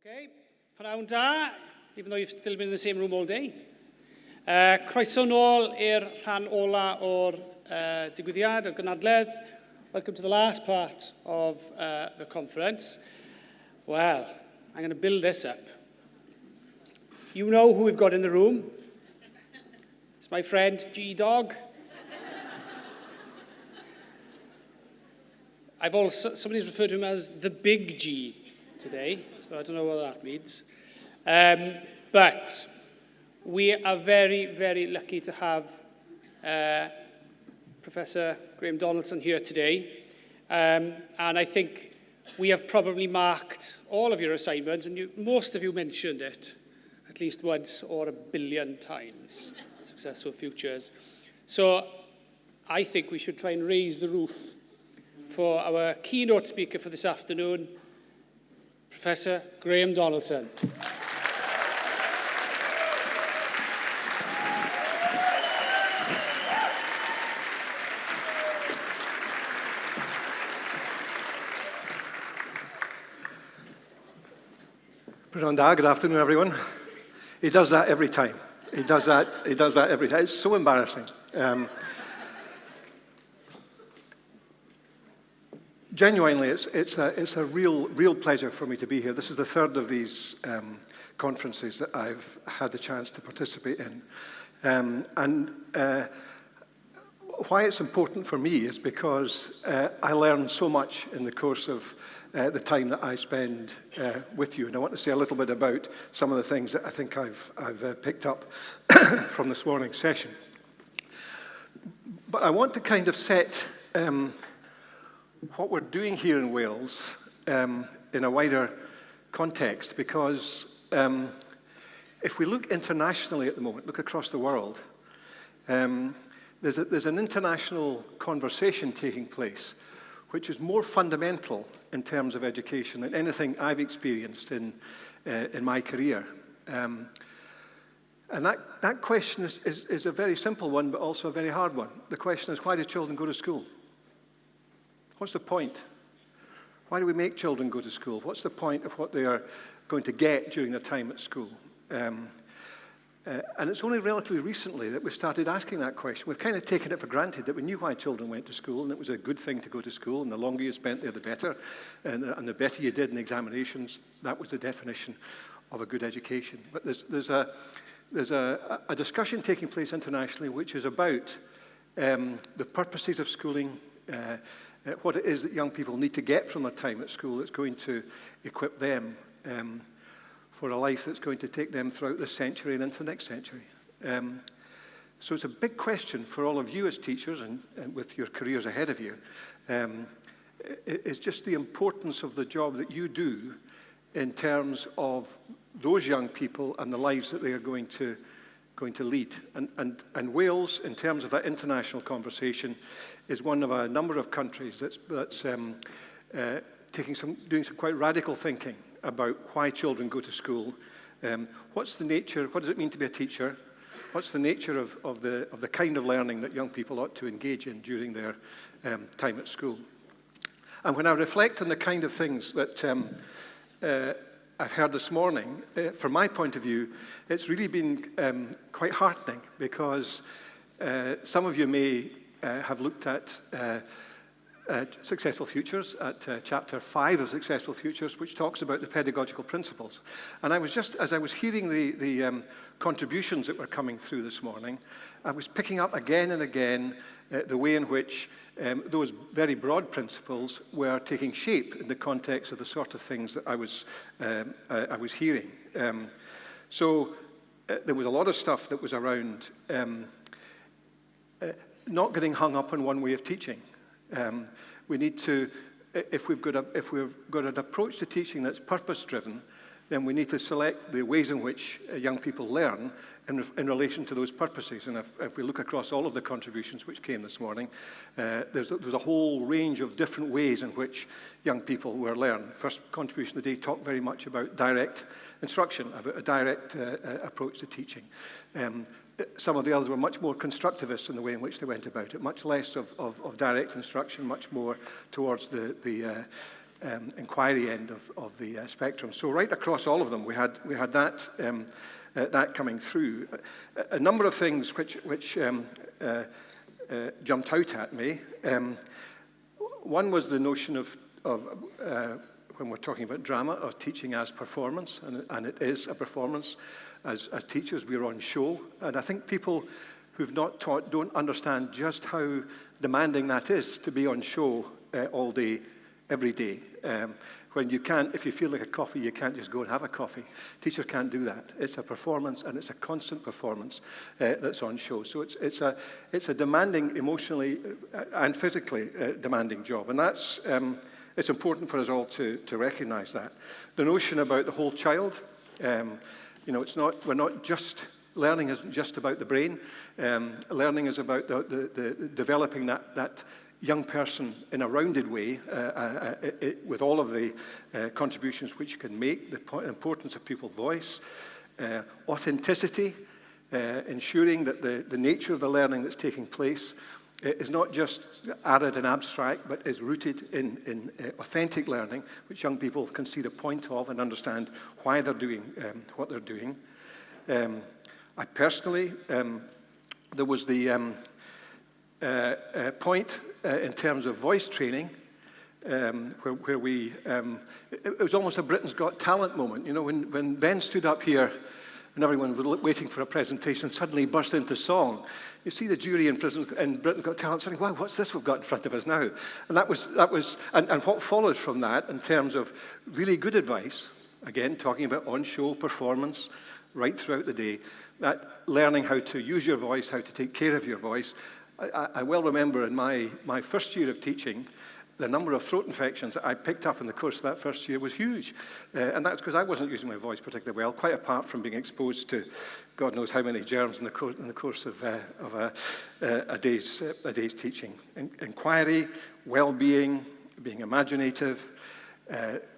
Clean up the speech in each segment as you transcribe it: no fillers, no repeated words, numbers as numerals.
Okay, pnawn da, even though you've still been in the same room all day. Croeso nôl i'r rhan ola o'r digwyddiad, o'r gynadledd. Welcome to the last part of the conference. Well, I'm going to build this up. You know who we've got in the room. It's my friend G-Dog. Somebody's referred to him as the Big G today, so I don't know what that means. But we are very, very lucky to have Professor Graham Donaldson here today. And I think we have probably marked all of your assignments, and most of you mentioned it at least once or a billion times, successful futures. So I think we should try and raise the roof for our keynote speaker for this afternoon, Professor Graham Donaldson. Good afternoon, everyone. He does that every time. He does that every time. It's so embarrassing. Genuinely, it's a real pleasure for me to be here. This is the third of these conferences that I've had the chance to participate in. Why it's important for me is because I learn so much in the course of the time that I spend with you. And I want to say a little bit about some of the things that I think I've picked up from this morning's session. But I want to kind of set what we're doing here in Wales in a wider context, because if we look internationally at the moment, look across the world, there's an international conversation taking place which is more fundamental in terms of education than anything I've experienced in my career. And that question is a very simple one, but also a very hard one. The question is, why do children go to school? What's the point? Why do we make children go to school? What's the point of what they are going to get during their time at school? And it's only relatively recently that we've started asking that question. We've kind of taken it for granted that we knew why children went to school, and it was a good thing to go to school, and the longer you spent there, the better. And the better you did in examinations, that was the definition of a good education. But there's a discussion taking place internationally which is about the purposes of schooling, what it is that young people need to get from their time at school that's going to equip them for a life that's going to take them throughout this century and into the next century. So it's a big question for all of you as teachers and with your careers ahead of you. It's just the importance of the job that you do in terms of those young people and the lives that they are going to lead. And Wales, in terms of that international conversation, is one of a number of countries that's doing some quite radical thinking about why children go to school. What's the nature? What does it mean to be a teacher? What's the nature of the kind of learning that young people ought to engage in during their time at school? And when I reflect on the kind of things that I've heard this morning, from my point of view, it's really been quite heartening, because some of you may have looked at Successful Futures, at Chapter 5 of Successful Futures, which talks about the Pedagogical Principles. And I was just, as I was hearing the contributions that were coming through this morning, I was picking up again and again the way in which those very broad principles were taking shape in the context of the sort of things that I was hearing. So there was a lot of stuff that was around not getting hung up on one way of teaching. We need to, if we've got an approach to teaching that's purpose-driven, then we need to select the ways in which young people learn in relation to those purposes. And if we look across all of the contributions which came this morning, there's a whole range of different ways in which young people will learn. First contribution of the day talked very much about direct instruction, about a direct approach to teaching. Some of the others were much more constructivist in the way in which they went about it, much less of direct instruction, much more towards the inquiry end of the spectrum. So right across all of them, we had that that coming through. A number of things which jumped out at me. One was the notion of when we're talking about drama, of teaching as performance, and it is a performance. As teachers, we're on show, and I think people who've not taught don't understand just how demanding that is, to be on show all day, every day. When you can't, if you feel like a coffee, you can't just go and have a coffee. Teachers can't do that. It's a performance, and it's a constant performance that's on show. So it's a demanding, emotionally and physically demanding job, and that's it's important for us all to recognize that. The notion about the whole child, we're not just, learning isn't just about the brain. Learning is about the developing that young person in a rounded way, with all of the contributions which you can make, the importance of people's voice, authenticity, ensuring that the nature of the learning that's taking place is not just arid and abstract, but is rooted in authentic learning, which young people can see the point of and understand why they're doing what they're doing. I personally, there was the point in terms of voice training, where we, it was almost a Britain's Got Talent moment. You know, when Ben stood up here and everyone was waiting for a presentation, suddenly burst into song. You see the jury in Britain's Got Talent saying, wow, what's this we've got in front of us now? And that was and what followed from that in terms of really good advice, again, talking about on-show performance right throughout the day, that learning how to use your voice, how to take care of your voice. I well remember in my first year of teaching, the number of throat infections that I picked up in the course of that first year was huge. And that's because I wasn't using my voice particularly well, quite apart from being exposed to God knows how many germs in the course of a day's teaching. Inquiry, well-being, being imaginative,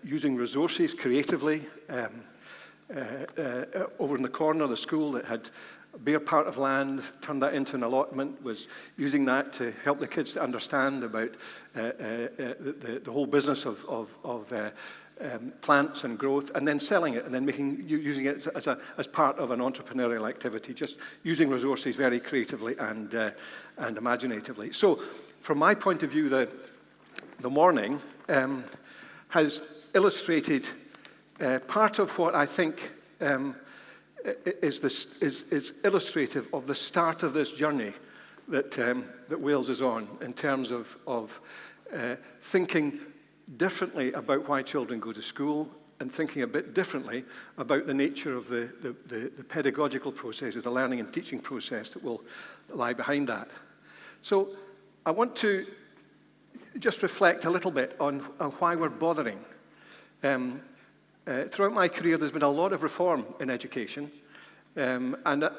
using resources creatively. Over in the corner of the school that had a bare part of land, turned that into an allotment, was using that to help the kids to understand about the whole business of plants and growth, and then selling it, and then using it as part of an entrepreneurial activity, just using resources very creatively and imaginatively. So, from my point of view, the morning has illustrated part of what I think is illustrative of the start of this journey that Wales is on in terms of thinking differently about why children go to school, and thinking a bit differently about the nature of the pedagogical process, the learning and teaching process that will lie behind that. So I want to just reflect a little bit on why we're bothering. Throughout my career, there's been a lot of reform in education, and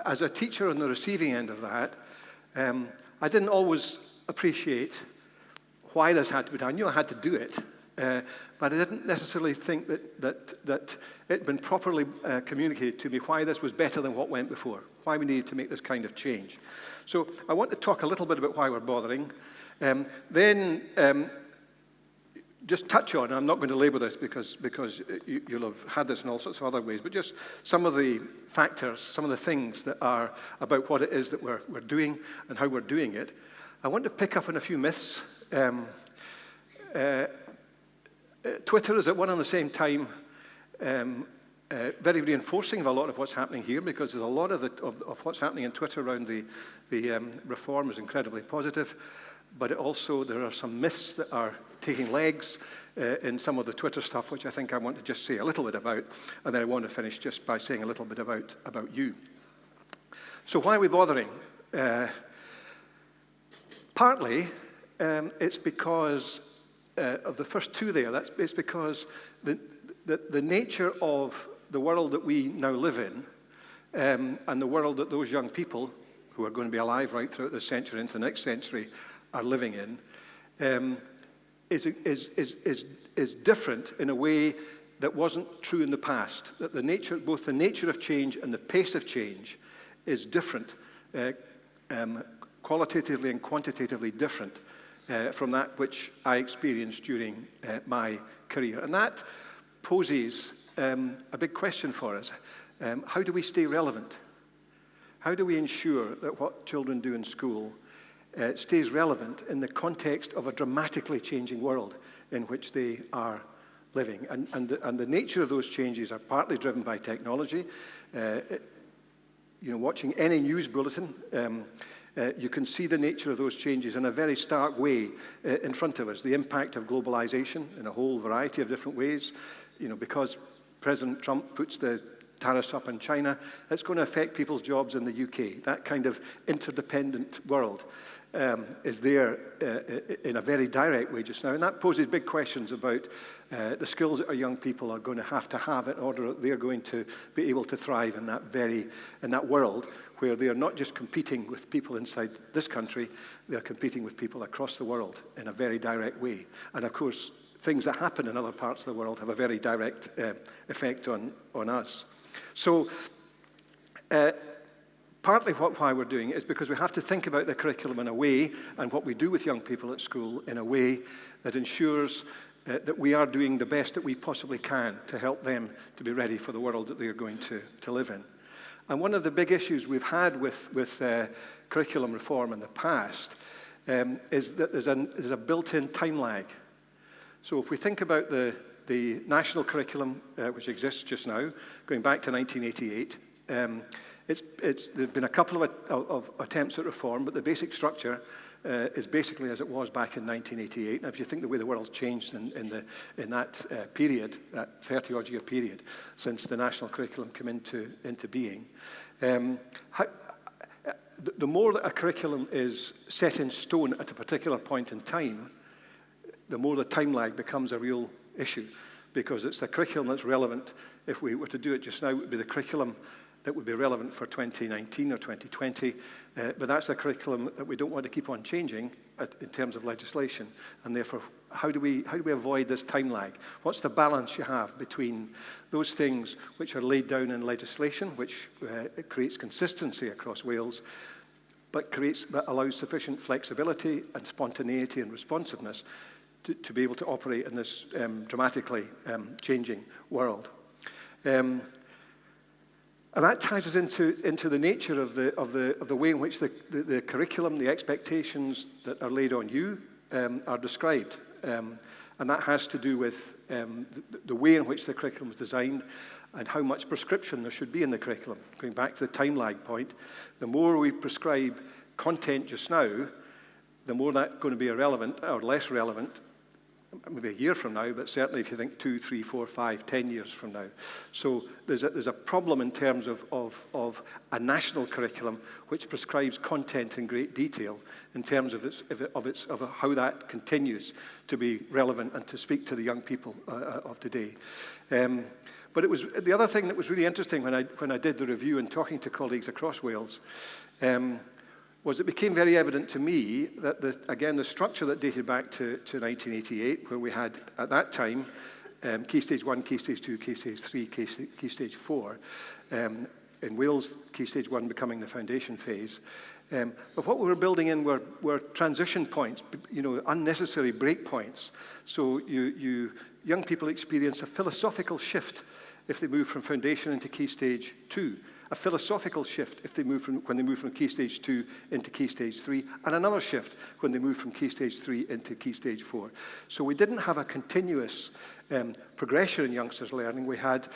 as a teacher on the receiving end of that, I didn't always appreciate why this had to be done. I knew I had to do it, but I didn't necessarily think that it had been properly communicated to me why this was better than what went before, why we needed to make this kind of change. So I want to talk a little bit about why we're bothering, then just touch on, I'm not going to label this because you'll have had this in all sorts of other ways, but just some of the factors, some of the things that are about what it is that we're doing and how we're doing it. I want to pick up on a few myths. Twitter is at one and the same time very reinforcing of a lot of what's happening here, because there's a lot of what's happening in Twitter around the reform is incredibly positive. But also there are some myths that are taking legs in some of the Twitter stuff, which I think I want to just say a little bit about, and then I want to finish just by saying a little bit about you. So why are we bothering? Partly, it's because of the first two there. It's because the nature of the world that we now live in, and the world that those young people who are going to be alive right throughout this century into the next century are living in, is different in a way that wasn't true in the past. That both the nature of change and the pace of change is different, qualitatively and quantitatively different from that which I experienced during my career. And that poses a big question for us. How do we stay relevant? How do we ensure that what children do in school stays relevant in the context of a dramatically changing world in which they are living? And the nature of those changes are partly driven by technology. Watching any news bulletin, you can see the nature of those changes in a very stark way in front of us. The impact of globalization in a whole variety of different ways. Because President Trump puts the tariffs up on China, it's going to affect people's jobs in the UK. That kind of interdependent world is there in a very direct way just now. And that poses big questions about the skills that our young people are going to have in order that they're going to be able to thrive in that world where they are not just competing with people inside this country, they're competing with people across the world in a very direct way. And of course, things that happen in other parts of the world have a very direct effect on us. So partly why we're doing it is because we have to think about the curriculum in a way, and what we do with young people at school in a way that ensures that we are doing the best that we possibly can to help them to be ready for the world that they are going to live in. And one of the big issues we've had with curriculum reform in the past is that there's a built-in time lag. So if we think about the national curriculum which exists just now, going back to 1988, there's been a couple of attempts at reform, but the basic structure is basically as it was back in 1988. And if you think the way the world's changed in that period, that 30-odd year period, since the national curriculum came into being, the more that a curriculum is set in stone at a particular point in time, the more the time lag becomes a real issue, because it's the curriculum that's relevant. If we were to do it just now, it would be the curriculum that would be relevant for 2019 or 2020, but that's a curriculum that we don't want to keep on changing in terms of legislation. And therefore, how do we avoid this time lag? What's the balance you have between those things which are laid down in legislation, which it creates consistency across Wales, but allows sufficient flexibility and spontaneity and responsiveness to be able to operate in this dramatically changing world. And that ties us into the nature of the way in which the curriculum, the expectations that are laid on you are described. And that has to do with the way in which the curriculum is designed and how much prescription there should be in the curriculum. Going back to the time lag point, the more we prescribe content just now, the more that's going to be irrelevant or less relevant maybe a year from now, but certainly if you think 2, 3, 4, 5, 10 years from now. So there's a problem in terms of a national curriculum which prescribes content in great detail in terms of how that continues to be relevant and to speak to the young people of today. But it was the other thing that was really interesting when I did the review and talking to colleagues across Wales, was it became very evident to me that, the structure that dated back to 1988, where we had, at that time, Key Stage 1, Key Stage 2, Key Stage 3, Key Stage 4, in Wales, Key Stage 1 becoming the foundation phase. But what we were building in were transition points, unnecessary break points. So young people experience a philosophical shift if they move from foundation into Key Stage 2. A philosophical shift when they move from Key Stage 2 into Key Stage 3, and another shift when they move from Key Stage 3 into Key Stage 4. So we didn't have a continuous progression in youngsters' learning. We had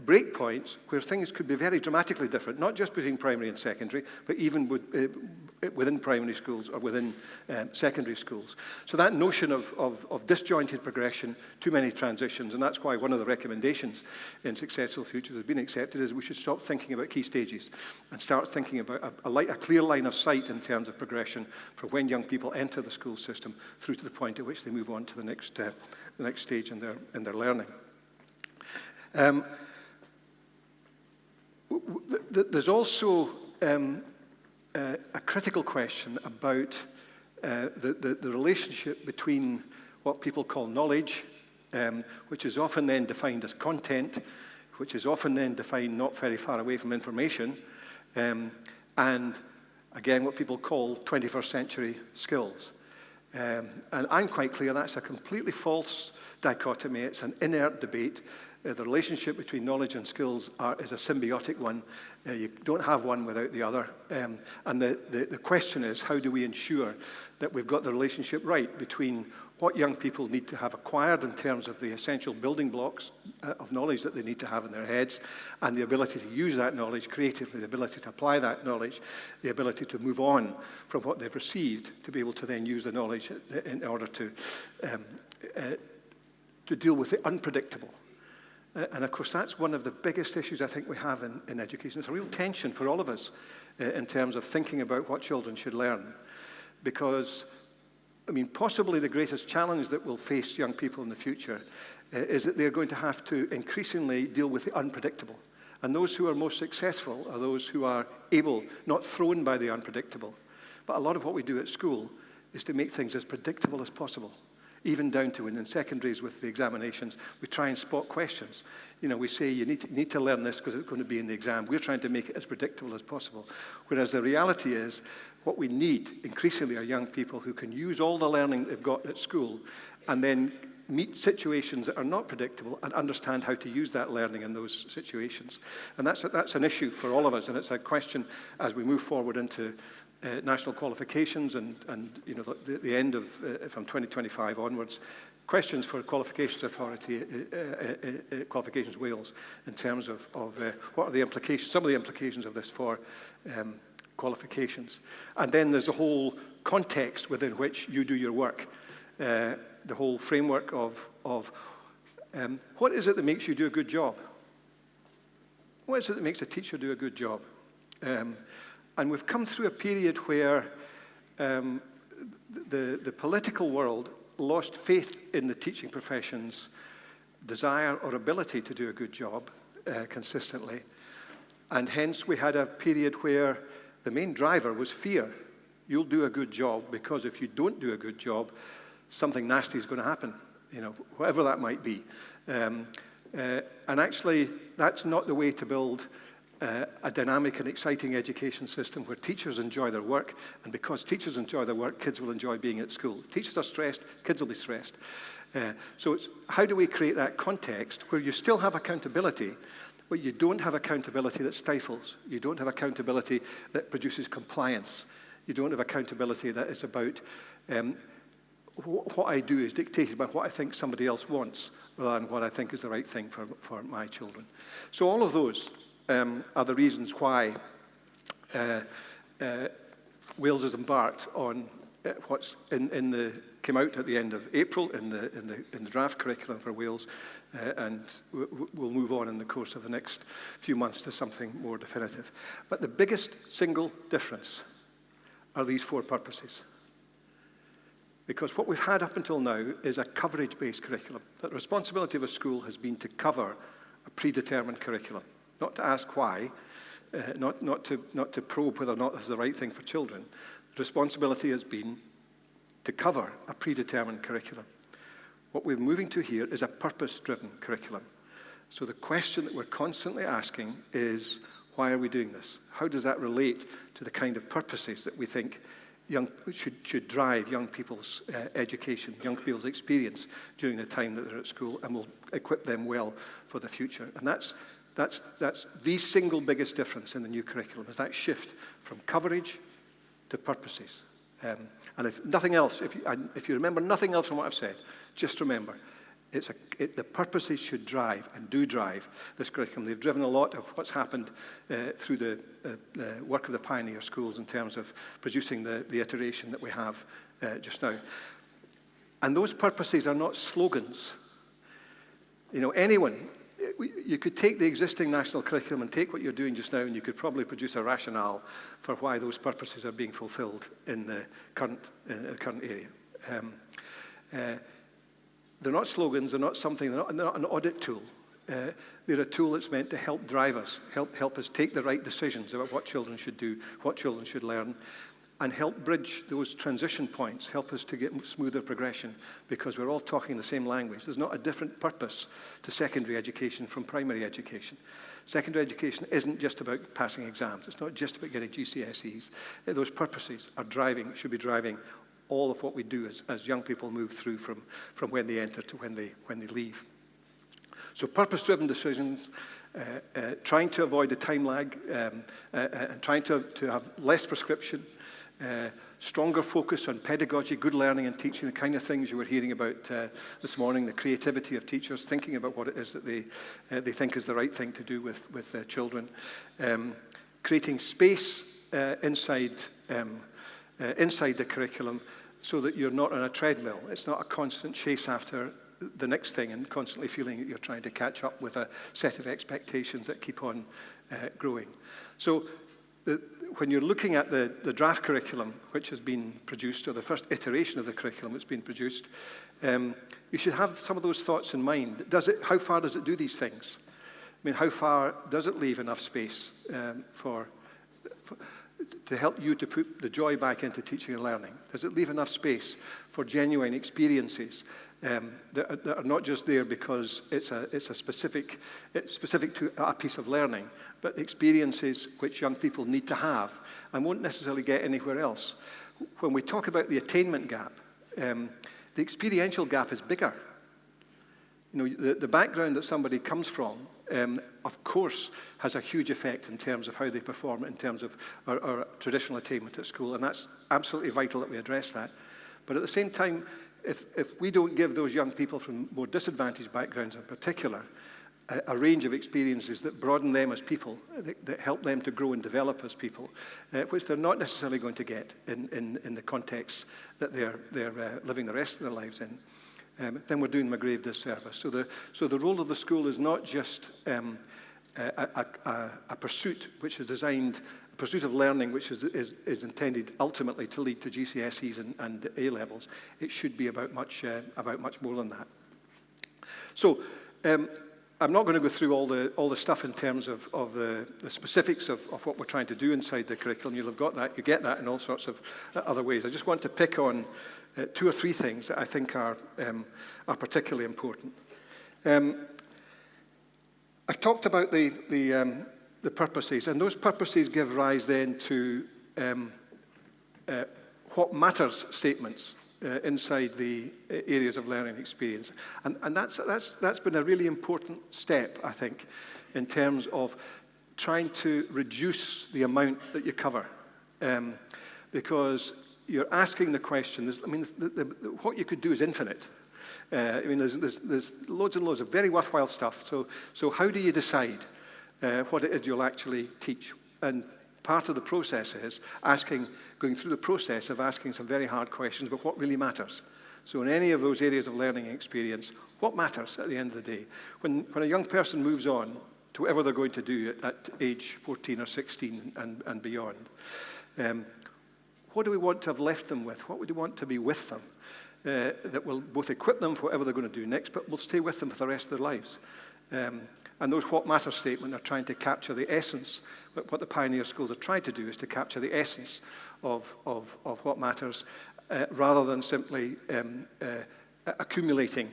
breakpoints where things could be very dramatically different, not just between primary and secondary, but even within primary schools or within secondary schools. So that notion of disjointed progression, too many transitions, and that's why one of the recommendations in Successful Futures has been accepted, is we should stop thinking about key stages and start thinking about a clear line of sight in terms of progression for when young people enter the school system through to the point at which they move on to the next stage in their learning. There's also a critical question about the relationship between what people call knowledge, which is often then defined as content, which is often then defined not very far away from information, and again what people call 21st century skills. And I'm quite clear that's a completely false dichotomy. It's an inert debate. The relationship between knowledge and skills is a symbiotic one. You don't have one without the other. And the question is, how do we ensure that we've got the relationship right between what young people need to have acquired in terms of the essential building blocks of knowledge that they need to have in their heads, and the ability to use that knowledge creatively, the ability to apply that knowledge, the ability to move on from what they've received to be able to then use the knowledge in order to deal with the unpredictable. And of course, that's one of the biggest issues I think we have in education. It's a real tension for all of us in terms of thinking about what children should learn. Because, I mean, possibly the greatest challenge that will face young people in the future is that they're going to have to increasingly deal with the unpredictable. And those who are most successful are those who are able, not thrown by the unpredictable. But a lot of what we do at school is to make things as predictable as possible. Even down to in secondaries with the examinations, we try and spot questions. You know, we say you need to learn this because it's going to be in the exam. We're trying to make it as predictable as possible. Whereas the reality is, what we need increasingly are young people who can use all the learning they've got at school and then meet situations that are not predictable and understand how to use that learning in those situations. And that's an issue for all of us, and it's a question as we move forward into national qualifications and you know, the end of, from 2025 onwards, questions for Qualifications Authority, Qualifications Wales, in terms of what are the implications, some of the implications of this for qualifications. And then there's the whole context within which you do your work, the whole framework of what is it that makes you do a good job? What is it that makes a teacher do a good job? And we've come through a period where the political world lost faith in the teaching profession's desire or ability to do a good job consistently. And hence we had a period where the main driver was fear. You'll do a good job because if you don't do a good job, something nasty is going to happen, you know, whatever that might be. And actually, that's not the way to build a dynamic and exciting education system where teachers enjoy their work, and because teachers enjoy their work, kids will enjoy being at school. Teachers are stressed, kids will be stressed. So it's how do we create that context where you still have accountability, but you don't have accountability that stifles. You don't have accountability that produces compliance. You don't have accountability that is about what I do is dictated by what I think somebody else wants rather than what I think is the right thing for my children. So all of those are the reasons why Wales has embarked on what's came out at the end of April in the draft curriculum for Wales, and we'll move on in the course of the next few months to something more definitive. But the biggest single difference are these four purposes. Because what we've had up until now is a coverage-based curriculum. That the responsibility of a school has been to cover a predetermined curriculum. Not to ask why, not to probe whether or not this is the right thing for children. The responsibility has been to cover a predetermined curriculum. What we're moving to here is a purpose-driven curriculum. So the question that we're constantly asking is, why are we doing this? How does that relate to the kind of purposes that we think should drive young people's education, young people's experience during the time that they're at school, and will equip them well for the future? And that's the single biggest difference in the new curriculum, is that shift from coverage to purposes. And if nothing else, if you remember nothing else from what I've said, just remember, the purposes should drive and do drive this curriculum. They've driven a lot of what's happened through the work of the pioneer schools in terms of producing the iteration that we have just now. And those purposes are not slogans. You know, you could take the existing national curriculum and take what you're doing just now, and you could probably produce a rationale for why those purposes are being fulfilled in the current area. They're not slogans, they're not something, they're not an audit tool. They're a tool that's meant to help drive us, help us take the right decisions about what children should do, what children should learn, and help bridge those transition points, help us to get smoother progression, because we're all talking the same language. There's not a different purpose to secondary education from primary education. Secondary education isn't just about passing exams. It's not just about getting GCSEs. Those purposes should be driving all of what we do as young people move through from when they enter to when they leave. So purpose-driven decisions, trying to avoid the time lag, and trying to have less prescription, stronger focus on pedagogy, good learning and teaching, the kind of things you were hearing about this morning, the creativity of teachers, thinking about what it is that they think is the right thing to do with their children. Creating space inside the curriculum so that you're not on a treadmill. It's not a constant chase after the next thing and constantly feeling that you're trying to catch up with a set of expectations that keep on growing. So when you're looking at the draft curriculum which has been produced, or the first iteration of the curriculum that's been produced, you should have some of those thoughts in mind. How far does it do these things? I mean, how far does it leave enough space to help you to put the joy back into teaching and learning? Does it leave enough space for genuine experiences that are not just there because it's specific to a piece of learning, but experiences which young people need to have and won't necessarily get anywhere else? When we talk about the attainment gap, the experiential gap is bigger. You know, the background that somebody comes from, of course, has a huge effect in terms of how they perform, in terms of our traditional attainment at school, and that's absolutely vital that we address that. But at the same time, if we don't give those young people from more disadvantaged backgrounds in particular a range of experiences that broaden them as people, that help them to grow and develop as people, which they're not necessarily going to get in the context that they're living the rest of their lives in, then we're doing them a grave disservice. So the role of the school is not just a pursuit which is designed, a pursuit of learning which is intended ultimately to lead to GCSEs and A levels. It should be about much more than that. So I'm not going to go through all the stuff in terms of the specifics of what we're trying to do inside the curriculum. You'll have got that. You get that in all sorts of other ways. I just want to pick on two or three things that I think are particularly important. I've talked about the purposes, and those purposes give rise then to what matters statements inside the areas of learning experience. And that's been a really important step, I think, in terms of trying to reduce the amount that you cover. Because you're asking the question, what you could do is infinite. There's loads and loads of very worthwhile stuff. So how do you decide what it is you'll actually teach? And part of the process is going through the process of asking some very hard questions about what really matters. So in any of those areas of learning and experience, what matters at the end of the day? When a young person moves on to whatever they're going to do at age 14 or 16 and beyond, what do we want to have left them with? What would we want to be with them that will both equip them for whatever they're going to do next, but will stay with them for the rest of their lives? And those what matters statement are trying to capture the essence. What the pioneer schools are trying to do is to capture the essence of what matters rather than simply accumulating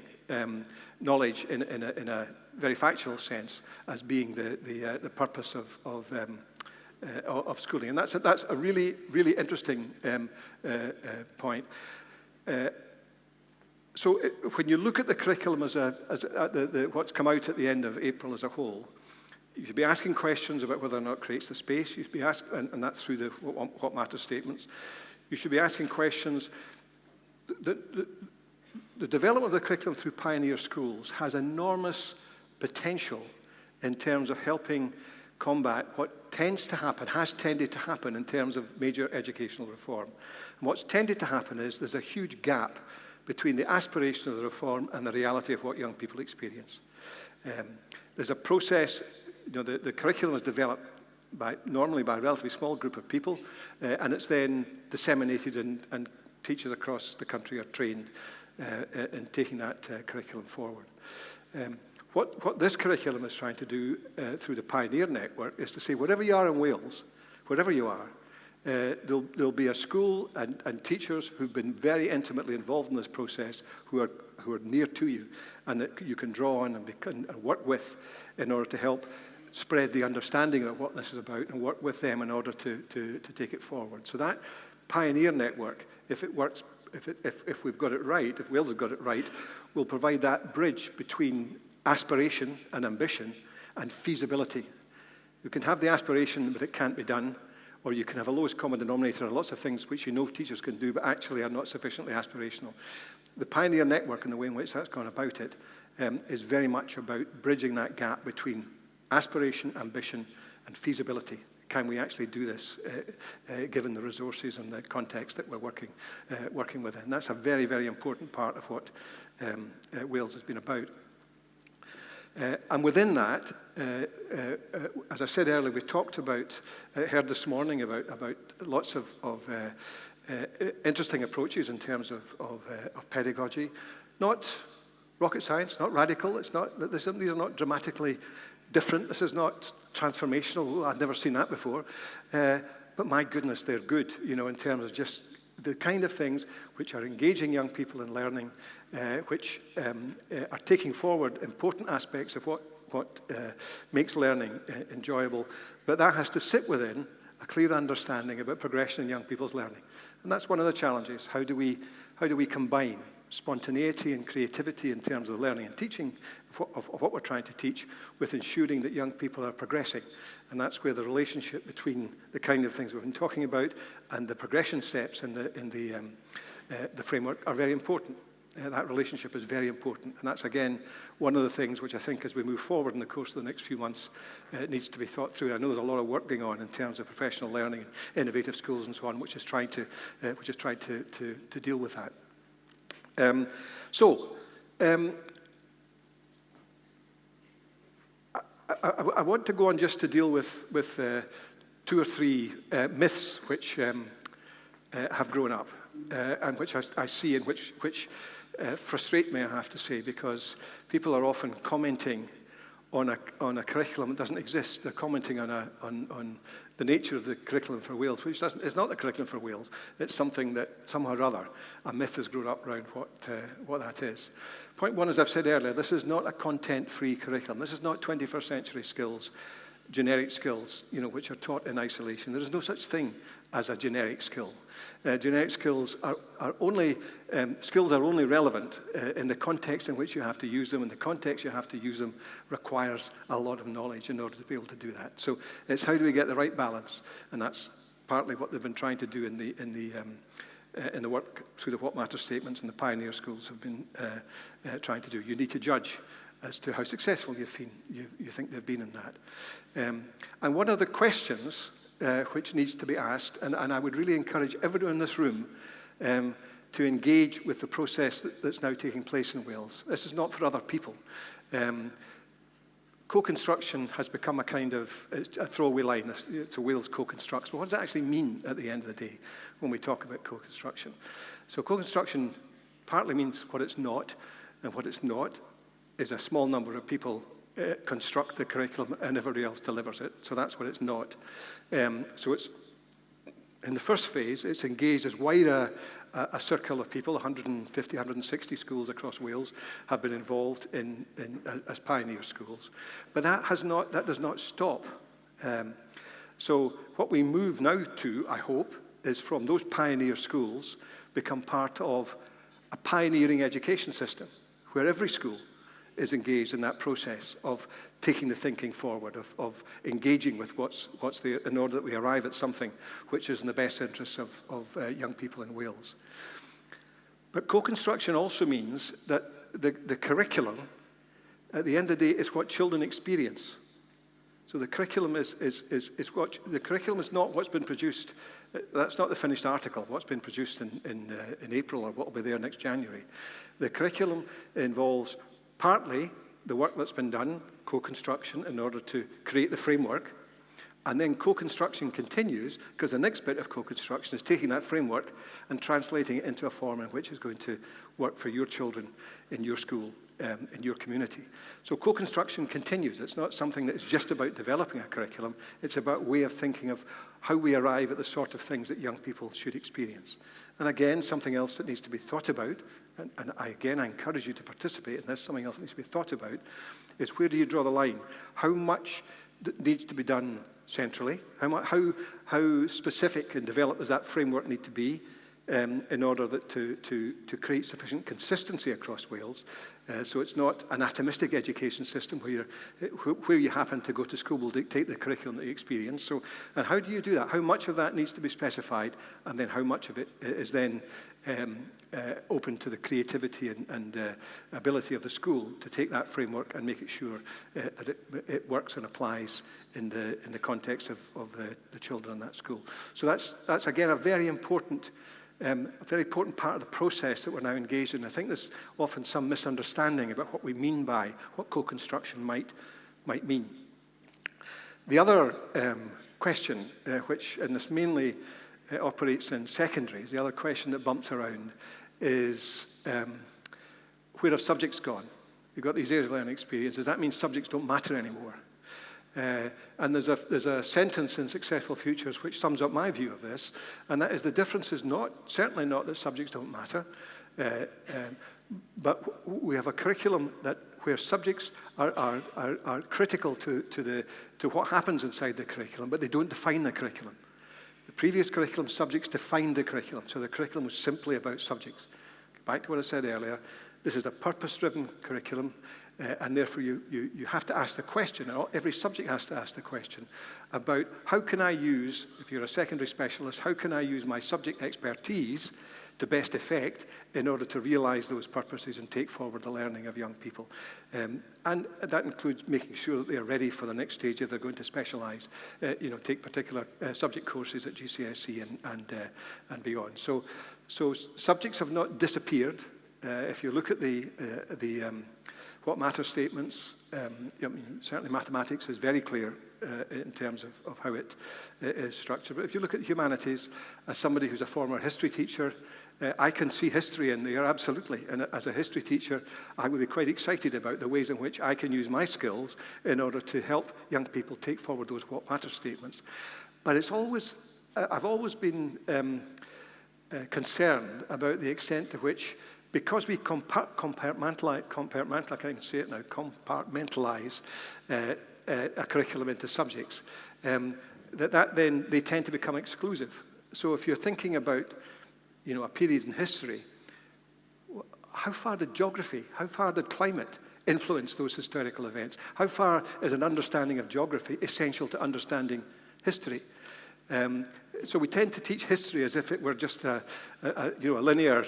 knowledge in a very factual sense as being the purpose of schooling. And that's a really, really interesting point. So when you look at the curriculum as what's come out at the end of April as a whole, you should be asking questions about whether or not it creates the space. You should be asking, and that's through the what matters statements. You should be asking questions. The development of the curriculum through pioneer schools has enormous potential in terms of helping combat what tends to happen, has tended to happen in terms of major educational reform. And what's tended to happen is there's a huge gap between the aspiration of the reform and the reality of what young people experience. There's a process, the curriculum is developed normally by a relatively small group of people, and it's then disseminated and teachers across the country are trained in taking that curriculum forward. What this curriculum is trying to do through the Pioneer Network is to say, wherever you are in Wales, wherever you are, there'll be a school and teachers who've been very intimately involved in this process who are near to you and that you can draw on and work with in order to help spread the understanding of what this is about and work with them in order to take it forward. So that Pioneer Network, if it works if we've got it right, if Wales has got it right, will provide that bridge between aspiration and ambition and feasibility. You can have the aspiration, but it can't be done, or you can have a lowest common denominator, lots of things which you know teachers can do, but actually are not sufficiently aspirational. The Pioneer Network and the way in which that's gone about it is very much about bridging that gap between aspiration, ambition, and feasibility. Can we actually do this, given the resources and the context that we're working with? And that's a very, very important part of what Wales has been about. And within that, as I said earlier, we talked about, heard this morning about lots of interesting approaches in terms of pedagogy. Not rocket science, not radical. It's not, these are not dramatically different. This is not transformational. I've never seen that before. But my goodness, they're good, you know, in terms of just the kind of things which are engaging young people in learning, which are taking forward important aspects of what makes learning enjoyable. But that has to sit within a clear understanding about progression in young people's learning. And that's one of the challenges. How do we combine spontaneity and creativity in terms of learning and teaching of what we're trying to teach with ensuring that young people are progressing? And that's where the relationship between the kind of things we've been talking about and the progression steps in the framework are very important. That relationship is very important. And that's, again, one of the things which I think as we move forward in the course of the next few months needs to be thought through. I know there's a lot of work going on in terms of professional learning and innovative schools and so on, which is trying to deal with that. I want to go on just to deal with two or three myths which have grown up and which I see and which frustrate me, I have to say, because people are often commenting on a curriculum that doesn't exist. They're commenting on the nature of the curriculum for Wales, which is not the curriculum for Wales. It's something that somehow or other a myth has grown up around what that is. Point one, as I've said earlier, this is not a content-free curriculum. This is not 21st century skills, generic skills, you know, which are taught in isolation. There is no such thing as a generic skill. Generic skills are only relevant in the context in which you have to use them, and the context you have to use them requires a lot of knowledge in order to be able to do that. So it's how do we get the right balance, and that's partly what they've been trying to do in the work through the What Matters statements, and the Pioneer schools have been trying to do. You need to judge as to how successful you think they've been in that. And one of the questions which needs to be asked, and I would really encourage everyone in this room to engage with the process that's now taking place in Wales. This is not for other people. Co-construction has become a kind of a throwaway line. It's a Wales co-constructs. But what does that actually mean at the end of the day when we talk about co-construction? So co-construction partly means what it's not, and what it's not is a small number of people construct the curriculum and everybody else delivers it. So that's what it's not. So it's, in the first phase, it's engaged as wide a circle of people. 150, 160 schools across Wales have been involved as pioneer schools. But that does not stop. So what we move now to, I hope, is from those pioneer schools become part of a pioneering education system where every school is engaged in that process of taking the thinking forward, of engaging with what's there in order that we arrive at something which is in the best interests of young people in Wales. But co-construction also means that the curriculum, at the end of the day, is what children experience. So the curriculum is not what's been produced. That's not the finished article, what's been produced in April or what will be there next January. The curriculum involves partly the work that's been done, co-construction, in order to create the framework. And then co-construction continues, because the next bit of co-construction is taking that framework and translating it into a form in which is going to work for your children in your school, in your community. So co-construction continues. It's not something that is just about developing a curriculum. It's about a way of thinking of how we arrive at the sort of things that young people should experience. And again, something else that needs to be thought about, and I encourage you to participate in this, something else that needs to be thought about, is where do you draw the line? How much needs to be done centrally? How specific and developed does that framework need to be? in order to create sufficient consistency across Wales. So it's not an atomistic education system where you happen to go to school will dictate the curriculum that you experience. So, and how do you do that? How much of that needs to be specified, and then how much of it is then open to the creativity and ability of the school to take that framework and make it sure that it works and applies in the context of the children in that school. So that's again a very important part of the process that we're now engaged in. I think there's often some misunderstanding about what we mean by what co-construction might mean. The other question, and this mainly operates in secondaries, the other question that bumps around is where have subjects gone? You've got these areas of learning experience. Does that mean subjects don't matter anymore? And there's a sentence in Successful Futures which sums up my view of this, and that is the difference is certainly not that subjects don't matter, but we have a curriculum where subjects are critical to what happens inside the curriculum, but they don't define the curriculum. The previous curriculum, subjects defined the curriculum, so the curriculum was simply about subjects. Back to what I said earlier, this is a purpose-driven curriculum. And therefore, you have to ask the question, and every subject has to ask the question about how can I use, if you're a secondary specialist, how can I use my subject expertise to best effect in order to realise those purposes and take forward the learning of young people. And that includes making sure that they are ready for the next stage if they're going to specialise, take particular subject courses at GCSE and beyond. So subjects have not disappeared. If you look at the what matter statements, certainly mathematics is very clear in terms of how it is structured. But if you look at the humanities, as somebody who's a former history teacher, I can see history in there, absolutely. And as a history teacher, I would be quite excited about the ways in which I can use my skills in order to help young people take forward those what matter statements. But I've always been concerned about the extent to which, because we compartmentalize a curriculum into subjects, that then they tend to become exclusive. So if you're thinking about, a period in history, how far did geography, how far did climate influence those historical events? How far is an understanding of geography essential to understanding history? So we tend to teach history as if it were just a linear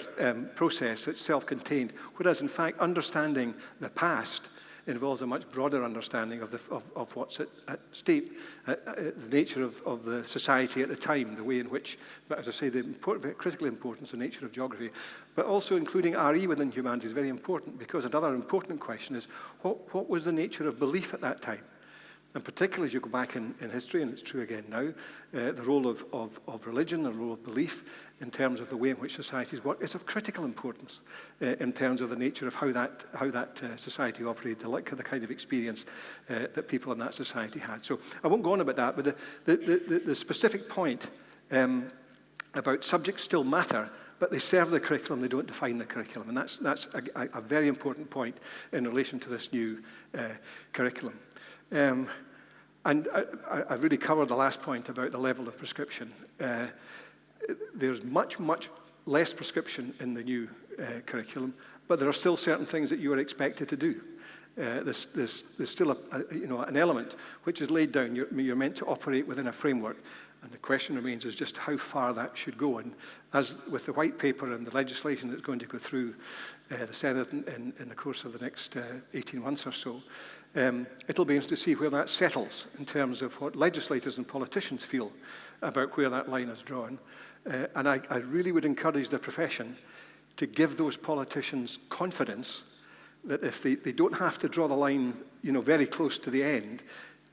process that's self-contained, whereas in fact understanding the past involves a much broader understanding of what's at stake, the nature of the society at the time, the way in which, but as I say, the critical importance, the nature of geography, but also including RE within humanities is very important, because another important question is what was the nature of belief at that time? And particularly as you go back in history, and it's true again now, the role of religion, the role of belief in terms of the way in which societies work is of critical importance in terms of the nature of how that society operated, the kind of experience that people in that society had. So I won't go on about that, but the specific point about subjects still matter, but they serve the curriculum, they don't define the curriculum. And that's a very important point in relation to this new curriculum. And I've really covered the last point about the level of prescription. There's much, much less prescription in the new curriculum, but there are still certain things that you are expected to do. There's still an element which is laid down. You're meant to operate within a framework, and the question remains is just how far that should go. And as with the white paper and the legislation that's going to go through the Senate in the course of the next 18 months or so, it'll be interesting to see where that settles in terms of what legislators and politicians feel about where that line is drawn. And I really would encourage the profession to give those politicians confidence that if they don't have to draw the line, very close to the end,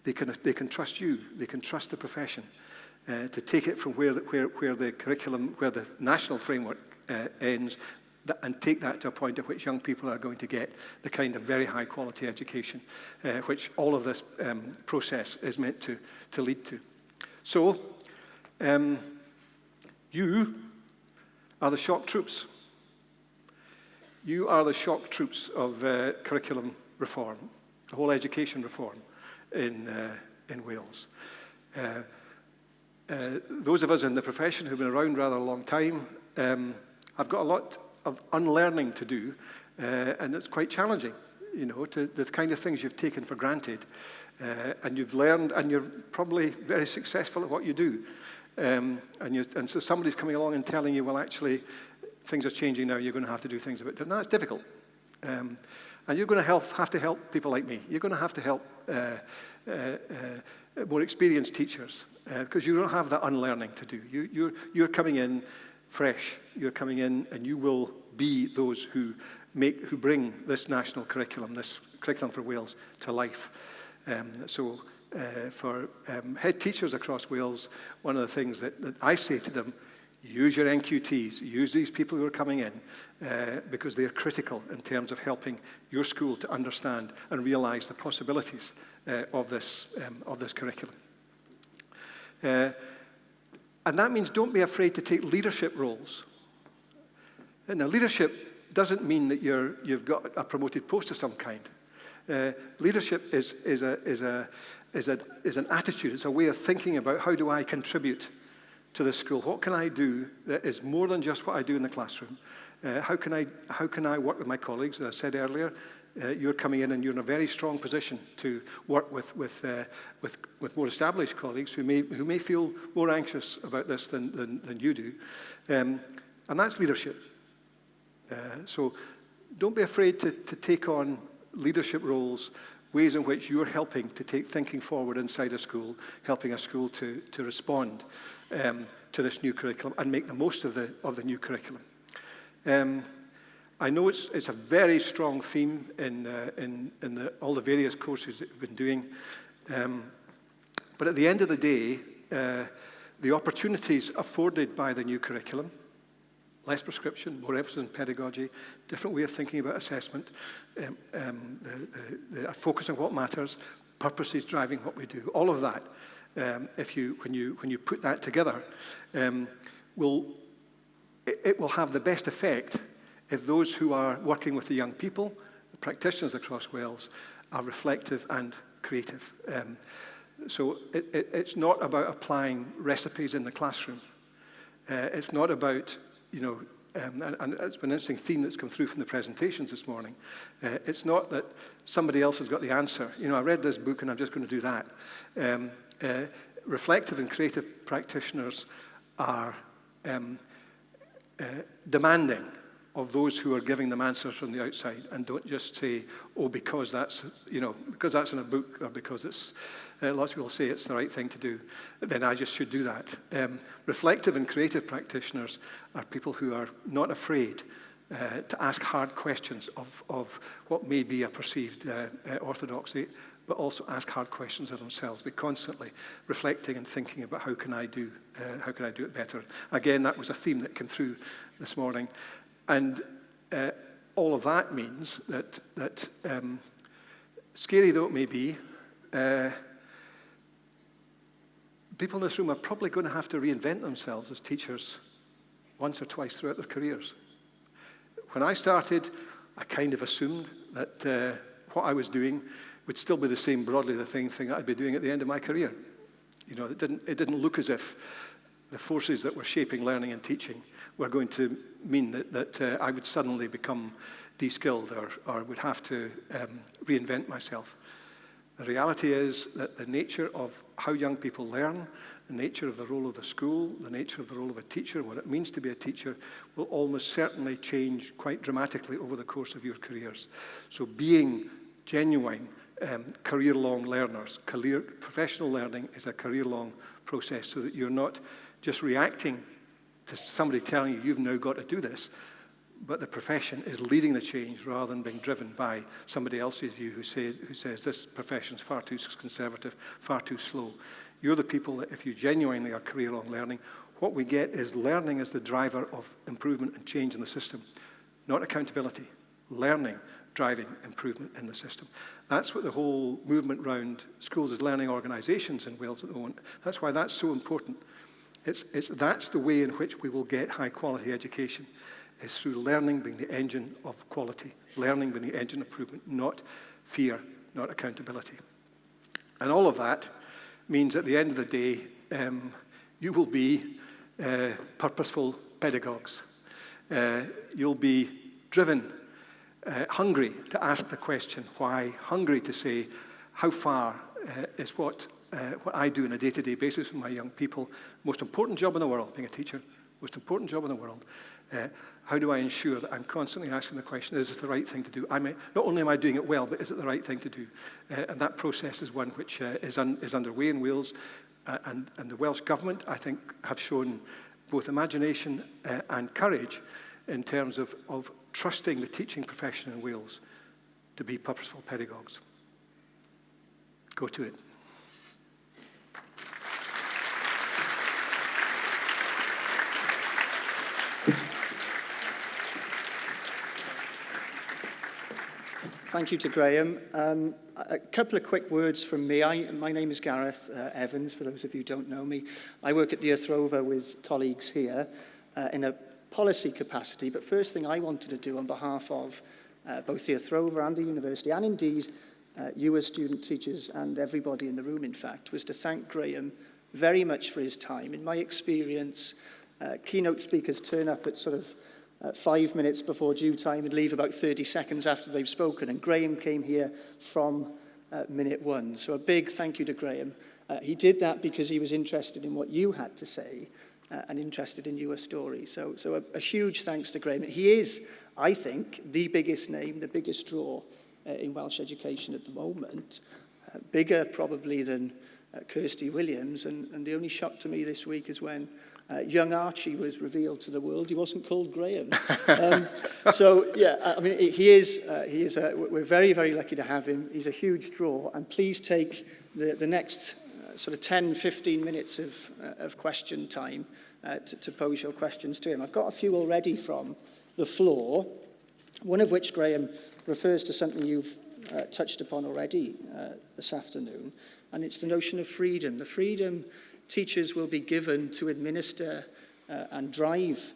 they can trust you, they can trust the profession to take it from where the curriculum, where the national framework ends, and take that to a point at which young people are going to get the kind of very high quality education which all of this process is meant to lead to. So, you are the shock troops. You are the shock troops of curriculum reform, the whole education reform in Wales. Those of us in the profession who've been around rather a long time I've got a lot of unlearning to do, and it's quite challenging, the kind of things you've taken for granted, and you've learned, and you're probably very successful at what you do. And so somebody's coming along and telling you, well, actually, things are changing now, you're going to have to do things a bit different. No, it's difficult. And you're going to have to help people like me. You're going to have to help more experienced teachers, because you don't have that unlearning to do. You're coming in fresh. You're coming in, and you will be those who bring this national curriculum, this curriculum for Wales, to life. So for head teachers across Wales, one of the things that I say to them, use your NQTs, use these people who are coming in, because they're critical in terms of helping your school to understand and realise the possibilities of this curriculum. And that means don't be afraid to take leadership roles. Now, leadership doesn't mean that you've got a promoted post of some kind. Leadership is an attitude. It's a way of thinking about, how do I contribute to the school? What can I do that is more than just what I do in the classroom? How can I work with my colleagues? As I said earlier, you're coming in and you're in a very strong position to work with more established colleagues who may feel more anxious about this than you do, and that's leadership. So don't be afraid to take on leadership roles, ways in which you're helping to take thinking forward inside a school, helping a school to respond to this new curriculum and make the most of the new curriculum. I know it's a very strong theme in all the various courses that we've been doing, but at the end of the day, the opportunities afforded by the new curriculum, less prescription, more emphasis on pedagogy, different way of thinking about assessment, the focus on what matters, purpose is driving what we do. All of that, when you put that together, it will have the best effect if those who are working with the young people, the practitioners across Wales, are reflective and creative. So it's not about applying recipes in the classroom. It's not about, and it's been an interesting theme that's come through from the presentations this morning. It's not that somebody else has got the answer. I read this book and I'm just going to do that. Reflective and creative practitioners are demanding of those who are giving them answers from the outside, and don't just say, oh, because that's in a book, or because it's, lots of people say it's the right thing to do, then I just should do that. Reflective and creative practitioners are people who are not afraid to ask hard questions of what may be a perceived orthodoxy, but also ask hard questions of themselves, be constantly reflecting and thinking about how can I do it better. Again, that was a theme that came through this morning. And all of that means that scary though it may be, people in this room are probably going to have to reinvent themselves as teachers once or twice throughout their careers. When I started, I kind of assumed that what I was doing would still be the same, broadly the same thing that I'd be doing at the end of my career. It didn't look as if the forces that were shaping learning and teaching were going to mean that I would suddenly become de-skilled or would have to reinvent myself. The reality is that the nature of how young people learn, the nature of the role of the school, the nature of the role of a teacher, what it means to be a teacher, will almost certainly change quite dramatically over the course of your careers. So being genuine career-long learners, professional learning is a career-long process, so that you're not just reacting to somebody telling you you've now got to do this, but the profession is leading the change rather than being driven by somebody else's view who says this profession's far too conservative, far too slow. You're the people that, if you genuinely are career-long learning, what we get is learning as the driver of improvement and change in the system, not accountability. Learning driving improvement in the system. That's what the whole movement around schools as learning organisations in Wales at the moment, that's why that's so important. That's the way in which we will get high-quality education, is through learning being the engine of quality, learning being the engine of improvement, not fear, not accountability. And all of that means at the end of the day, you will be purposeful pedagogues. You'll be driven, hungry to ask the question why, hungry to say how far is what I do on a day-to-day basis with my young people, most important job in the world, being a teacher, most important job in the world. How do I ensure that I'm constantly asking the question, is this the right thing to do? Not only am I doing it well, but is it the right thing to do? And that process is one which is underway in Wales. And the Welsh Government, I think, have shown both imagination and courage in terms of trusting the teaching profession in Wales to be purposeful pedagogues. Go to it. Thank you to Graham. A couple of quick words from me. My name is Gareth Evans, for those of you who don't know me. I work at the Athrofa with colleagues here in a policy capacity, but first thing I wanted to do on behalf of both the Athrofa and the university, and indeed you as student teachers and everybody in the room, in fact, was to thank Graham very much for his time. In my experience, keynote speakers turn up at sort of 5 minutes before due time and leave about 30 seconds after they've spoken. And Graham came here from minute one. So a big thank you to Graham. He did that because he was interested in what you had to say and interested in your story. So a huge thanks to Graham. He is, I think, the biggest name, the biggest draw in Welsh education at the moment. Bigger probably than Kirsty Williams. And the only shock to me this week is when young Archie was revealed to the world. He wasn't called Graham. So, yeah, I mean, we're very, very lucky to have him. He's a huge draw. And please take the next sort of 10, 15 minutes of question time to pose your questions to him. I've got a few already from the floor, one of which, Graham, refers to something you've touched upon already this afternoon, and it's the notion of freedom. The freedom teachers will be given to administer and drive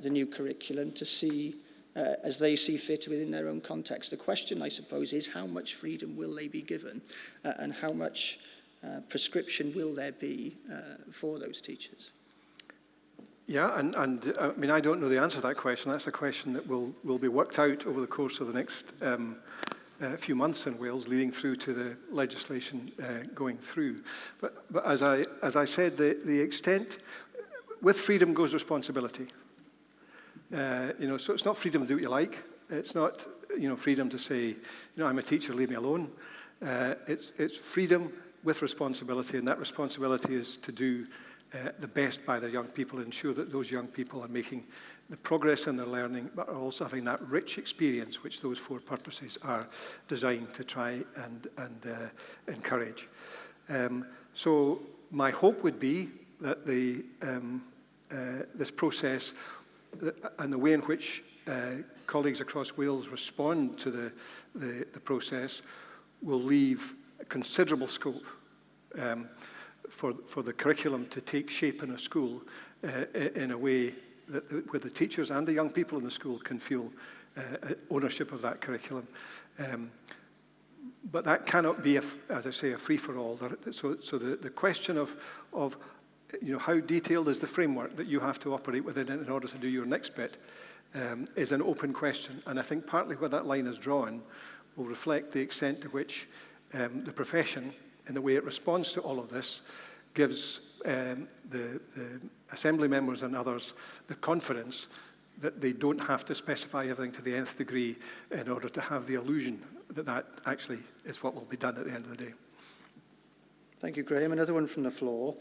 the new curriculum to see as they see fit within their own context. The question, I suppose, is how much freedom will they be given and how much prescription will there be for those teachers? Yeah, and I mean, I don't know the answer to that question. That's a question that will be worked out over the course of the next few months in Wales, leading through to the legislation going through. But as I said, the extent, with freedom goes responsibility. So it's not freedom to do what you like. It's not freedom to say, I'm a teacher, leave me alone. It's freedom with responsibility, and that responsibility is to do the best by their young people, ensure that those young people are making the progress in their learning, but are also having that rich experience which those four purposes are designed to try and encourage. So my hope would be that this process and the way in which colleagues across Wales respond to the process will leave considerable scope for the curriculum to take shape in a school in a way where the teachers and the young people in the school can feel ownership of that curriculum. But that cannot be, as I say, a free-for-all. So the question of how detailed is the framework that you have to operate within in order to do your next bit is an open question. And I think partly where that line is drawn will reflect the extent to which the profession, in the way it responds to all of this, gives the assembly members and others the confidence that they don't have to specify everything to the nth degree in order to have the illusion that actually is what will be done at the end of the day. Thank you, Graham. Another one from the floor.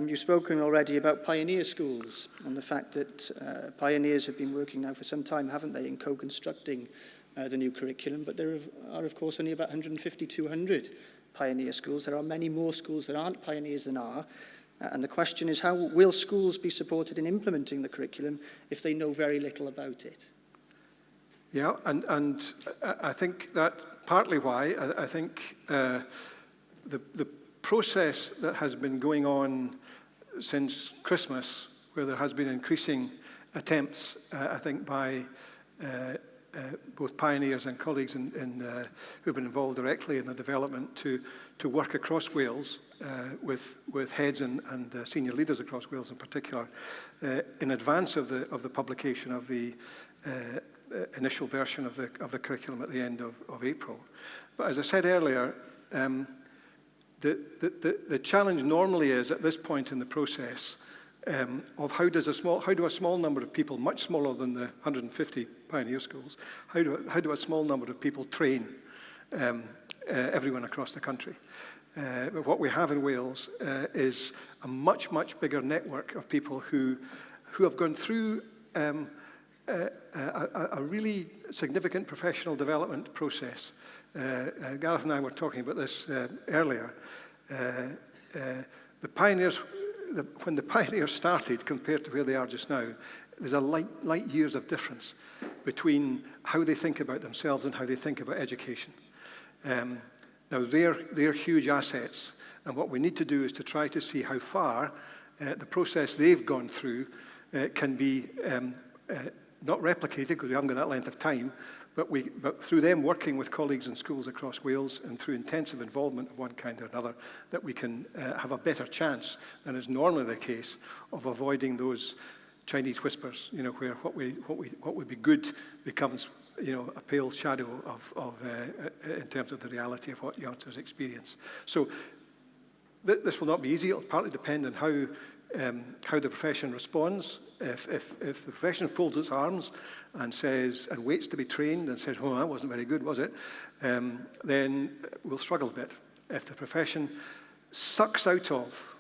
You've spoken already about pioneer schools and the fact that pioneers have been working now for some time, haven't they, in co-constructing the new curriculum, but there are, of course, only about 150, 200 pioneer schools. There are many more schools that aren't pioneers than are. And the question is, how will schools be supported in implementing the curriculum if they know very little about it? Yeah, and I think that's partly why I think the process that has been going on since Christmas, where there has been increasing attempts, I think, by both pioneers and colleagues who've been involved directly in the development to work across Wales with heads and senior leaders across Wales in particular in advance of the publication of the initial version of the curriculum at the end of April. But as I said earlier, the challenge normally is at this point in the process of how do a small number of people, much smaller than the 150 pioneer schools, how do a small number of people train everyone across the country? But what we have in Wales is a much bigger network of people who have gone through a really significant professional development process. Gareth and I were talking about this earlier. The pioneers, when the pioneers started compared to where they are just now, there's a light years of difference between how they think about themselves and how they think about education. Now, they're huge assets, and what we need to do is to try to see how far the process they've gone through can be not replicated, because we haven't got that length of time, but through them working with colleagues in schools across Wales and through intensive involvement of one kind or another, that we can have a better chance than is normally the case of avoiding those Chinese whispers, where what would be good becomes, a pale shadow of in terms of the reality of what youngsters experience. So this will not be easy. It'll partly depend on how the profession responds. If the profession folds its arms and waits to be trained and says, "Oh, that wasn't very good, was it?" Then we'll struggle a bit. If the profession sucks out of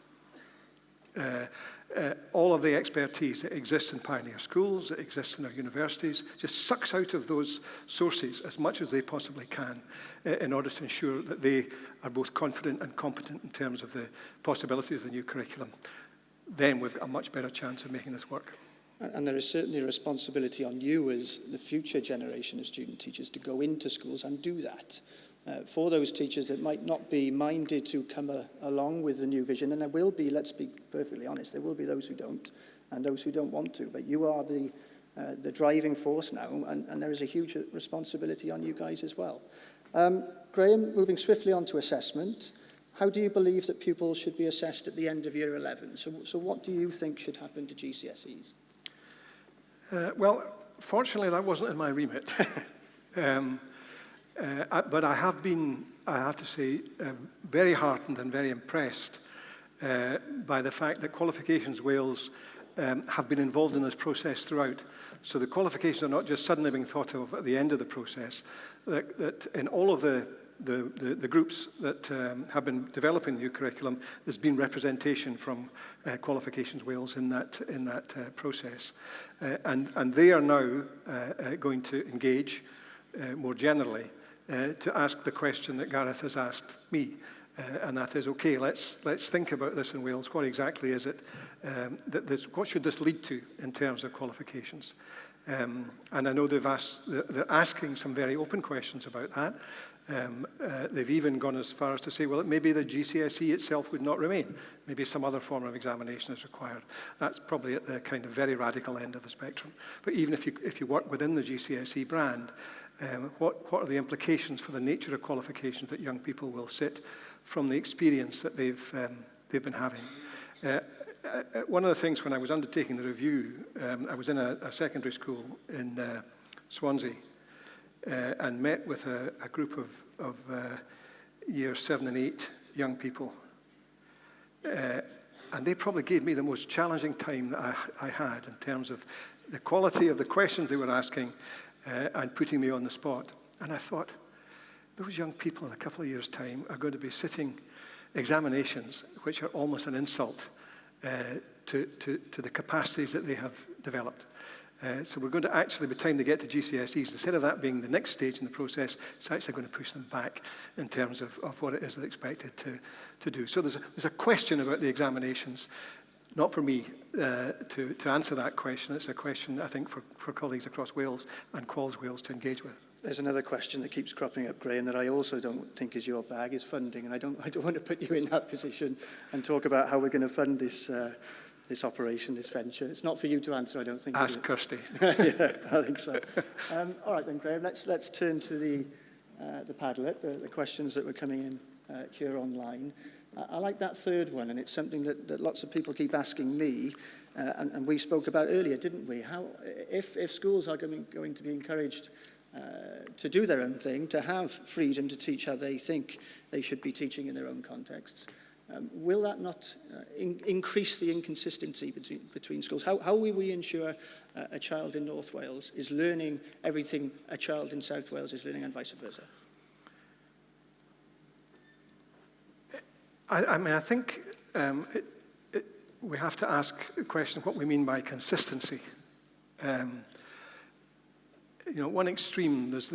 all of the expertise that exists in pioneer schools, that exists in our universities, just sucks out of those sources as much as they possibly can in order to ensure that they are both confident and competent in terms of the possibilities of the new curriculum, then we've got a much better chance of making this work. And there is certainly a responsibility on you as the future generation of student teachers to go into schools and do that. For those teachers that might not be minded to come along with the new vision, and there will be, let's be perfectly honest, there will be those who don't, and those who don't want to, but you are the driving force now, and there is a huge responsibility on you guys as well. Graham, moving swiftly on to assessment, how do you believe that pupils should be assessed at the end of year 11? So what do you think should happen to GCSEs? Well, fortunately, that wasn't in my remit. But I have been, I have to say, very heartened and very impressed by the fact that Qualifications Wales have been involved in this process throughout. So the qualifications are not just suddenly being thought of at the end of the process, that in all of the groups that have been developing the new curriculum, there's been representation from Qualifications Wales in that process. And they are now going to engage more generally to ask the question that Gareth has asked me. And that is, okay, let's think about this in Wales. What exactly is it what should this lead to in terms of qualifications? And I know they're asking some very open questions about that. They've even gone as far as to say, well, maybe the GCSE itself would not remain. Maybe some other form of examination is required. That's probably at the kind of very radical end of the spectrum. But even if you work within the GCSE brand, what are the implications for the nature of qualifications that young people will sit from the experience that they've been having? One of the things when I was undertaking the review, I was in a secondary school in Swansea and met with a group of year 7 and 8 young people. And they probably gave me the most challenging time that I had in terms of the quality of the questions they were asking and putting me on the spot. And I thought, those young people in a couple of years' time are going to be sitting examinations which are almost an insult to the capacities that they have developed. So we're going to actually, by the time they get to GCSEs, instead of that being the next stage in the process, it's actually going to push them back in terms of what it is they're expected to do. So there's a question about the examinations, not for me to answer that question. It's a question, I think, for colleagues across Wales and Quals Wales to engage with. There's another question that keeps cropping up, Graham, that I also don't think is your bag, is funding. And I don't want to put you in that position and talk about how we're going to fund this operation, this venture? It's not for you to answer, I don't think. Ask Kirsty. Yeah, I think so. All right then, Graham, let's turn to the Padlet, the questions that were coming in here online. I like that third one, and it's something that lots of people keep asking me, and we spoke about earlier, didn't we? How, if schools are going to be encouraged to do their own thing, to have freedom to teach how they think they should be teaching in their own contexts, will that not increase the inconsistency between schools? How will we ensure a child in North Wales is learning everything a child in South Wales is learning, and vice versa? I think we have to ask the question what we mean by consistency. One extreme, there's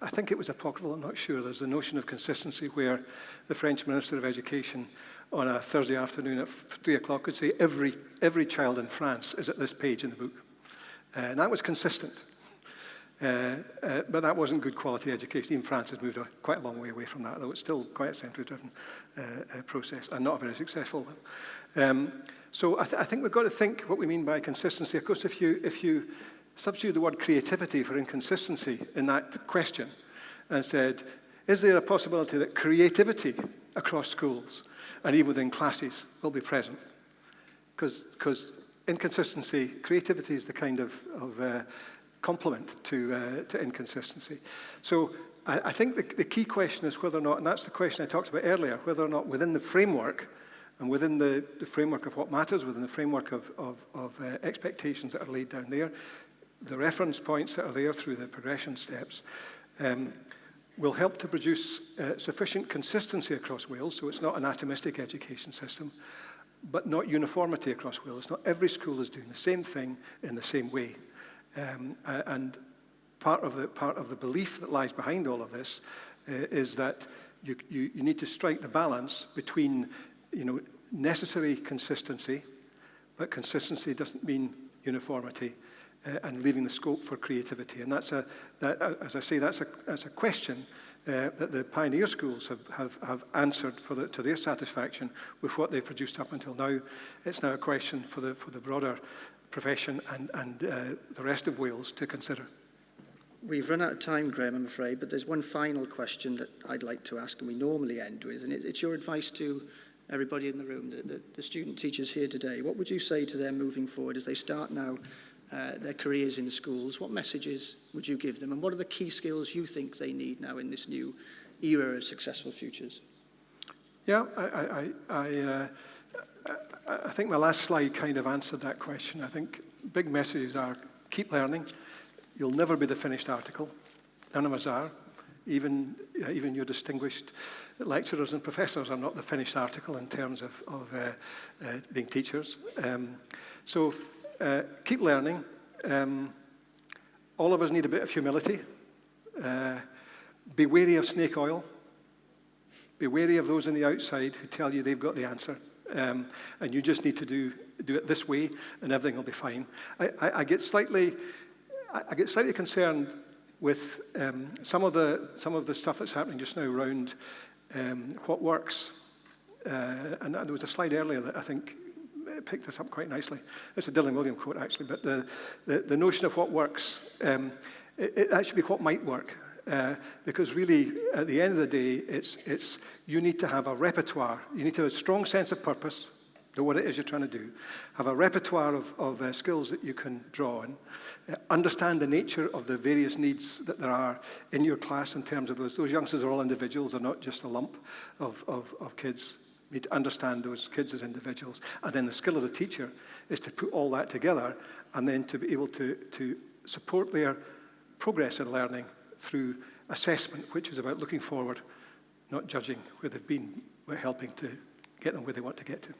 I think it was apocryphal, I'm not sure, there's the notion of consistency where the French Minister of Education on a Thursday afternoon at 3 o'clock could say every child in France is at this page in the book. And that was consistent. But that wasn't good quality education. Even France has moved quite a long way away from that, though it's still quite a centre-driven process and not a very successful one. So I think we've got to think what we mean by consistency. Of course, if you substitute the word creativity for inconsistency in that question and said, is there a possibility that creativity across schools and even within classes will be present? Because inconsistency, creativity is the kind of complement to inconsistency. So I think the key question is whether or not, and that's the question I talked about earlier, whether or not within the framework, and within the framework of what matters, within the framework of expectations that are laid down there, the reference points that are there through the progression steps, will help to produce sufficient consistency across Wales, so it's not an atomistic education system, but not uniformity across Wales. Not every school is doing the same thing in the same way. And part of the belief that lies behind all of this is that you need to strike the balance between necessary consistency, but consistency doesn't mean uniformity, and leaving the scope for creativity. And that's as I say, that's a question that the pioneer schools have answered to their satisfaction with what they've produced up until now. It's now a question for the broader profession and the rest of Wales to consider. We've run out of time, Graham, I'm afraid, but there's one final question that I'd like to ask, and we normally end with, and it's your advice to everybody in the room, the student teachers here today. What would you say to them moving forward as they start now their careers in schools? What messages would you give them, and what are the key skills you think they need now in this new era of successful futures? Yeah, I think my last slide kind of answered that question. I think big messages are keep learning. You'll never be the finished article. None of us are. Even your distinguished lecturers and professors are not the finished article in terms of being teachers. So keep learning. All of us need a bit of humility. Be wary of snake oil. Be wary of those on the outside who tell you they've got the answer. And you just need to do it this way and everything will be fine. I get slightly concerned with some of the stuff that's happening just now around what works. And there was a slide earlier that I think picked this up quite nicely. It's a Dylan Williams quote, actually, but the notion of what works, that should be what might work. Because really, at the end of the day, it's you need to have a repertoire. You need to have a strong sense of purpose, know what it is you're trying to do, have a repertoire of skills that you can draw on, understand the nature of the various needs that there are in your class in terms of those youngsters are all individuals, they're not just a lump of kids. You need to understand those kids as individuals. And then the skill of the teacher is to put all that together and then to be able to support their progress in learning through assessment, which is about looking forward, not judging where they've been, but helping to get them where they want to get to.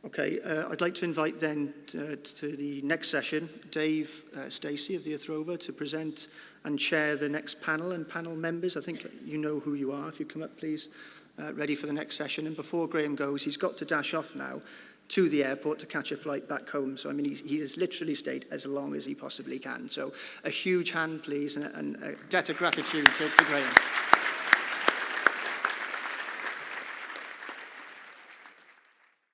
Okay, I'd like to invite then to the next session, Dave Stacey of the Athrofa to present and chair the next panel, and panel members, I think you know who you are. If you come up, please, ready for the next session. And before Graham goes, he's got to dash off now to the airport to catch a flight back home. So, I mean, he has literally stayed as long as he possibly can. So a huge hand, please, and a debt of gratitude to Graham.